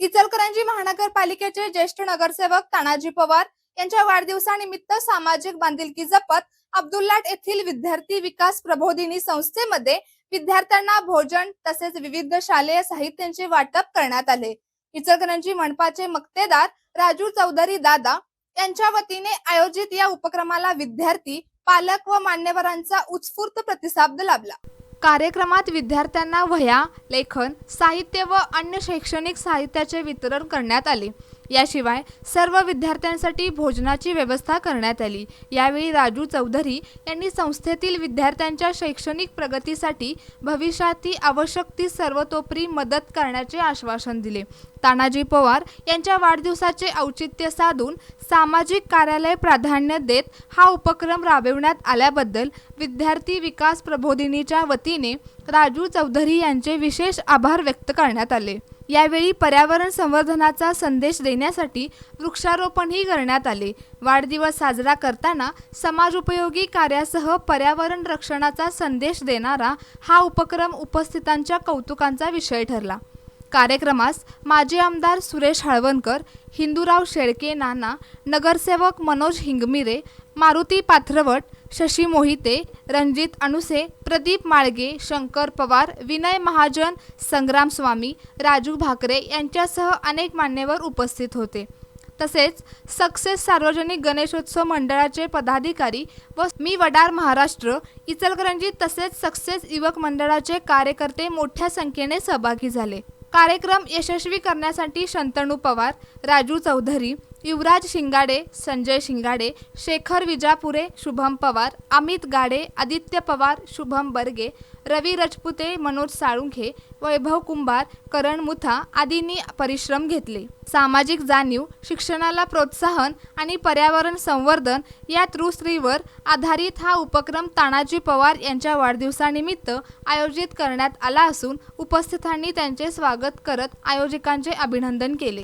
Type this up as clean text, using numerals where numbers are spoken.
इचलकरंजी महानगरपालिकेचे ज्येष्ठ नगरसेवक तानाजी पवार यांच्या वाढदिवसानिमित्त सामाजिक बांधिलकी जपत अब्दुल्लाट येथील विद्यार्थी विकास प्रबोधिनी संस्थेमध्ये विद्यार्थ्यांना भोजन तसेच विविध शालेय साहित्यांचे वाटप करण्यात आले। इचलकरंजी मनपाचे मक्तेदार राजू चौधरी दादा यांच्या वतीने आयोजित या उपक्रमाला विद्यार्थी, पालक व मान्यवरांचा उत्स्फूर्त प्रतिसाद लाभला। कार्यक्रमात विद्यार्थ्यांना वह्या, लेखन साहित्य व अन्य शैक्षणिक साहित्याचे वितरण करण्यात आले। याशिवाय सर्व विद्यार्थ्यांसाठी भोजनाची व्यवस्था करण्यात आली। यावेळी राजू चौधरी यांनी संस्थेतील विद्यार्थ्यांच्या शैक्षणिक प्रगतीसाठी भविष्यात आवश्यक ती सर्वतोपरी मदत करण्याचे आश्वासन दिले। तानाजी पवार यांच्या वाढदिवसाचे औचित्य साधून सामाजिक कार्यालय प्राधान्य देत हा उपक्रम राबविण्यात आल्याबद्दल विद्यार्थी विकास प्रबोधिनीच्या वतीने राजू चौधरी यांचे विशेष आभार व्यक्त करण्यात आले। यावेळी पर्यावरण संवर्धनाचा संदेश देण्यासाठी वृक्षारोपणही करण्यात आले। वाढदिवस साजरा करताना समाजोपयोगी कार्यासह पर्यावरण रक्षणाचा संदेश देणारा हा उपक्रम उपस्थितांच्या कौतुकाचा विषय ठरला। कार्यक्रमास माजी आमदार सुरेश हळवणकर, हिंदूराव शेळके नाना, नगरसेवक मनोज हिंगमिरे, मारुती पाथरवट, शशी मोहिते, रणजित अनुसे, प्रदीप माळगे, शंकर पवार, विनय महाजन, संग्राम स्वामी, राजू भाकरे यांच्यासह अनेक मान्यवर उपस्थित होते। तसेच सक्सेस सार्वजनिक गणेशोत्सव मंडळाचे पदाधिकारी व मी वडार महाराष्ट्र इचलकरंजी तसेच सक्सेस युवक मंडळाचे कार्यकर्ते मोठ्या संख्येने सहभागी झाले। कार्यक्रम यशस्वी करण्यासाठी शंतनू पवार, राजू चौधरी, युवराज शिंगाडे, संजय शिंगाडे, शेखर विजापुरे, शुभम पवार, अमित गाडे, आदित्य पवार, शुभम बर्गे, रवी रजपुते, मनोज साळुंखे, वैभव कुंभार, करण मुथा आदींनी परिश्रम घेतले। सामाजिक जाणीव, शिक्षणाला प्रोत्साहन आणि पर्यावरण संवर्धन या त्रिसूत्रीवर आधारित हा उपक्रम तानाजी पवार यांच्या वाढदिवसानिमित्त आयोजित करण्यात आला असून उपस्थितांनी त्यांचे स्वागत करत आयोजकांचे अभिनंदन केले।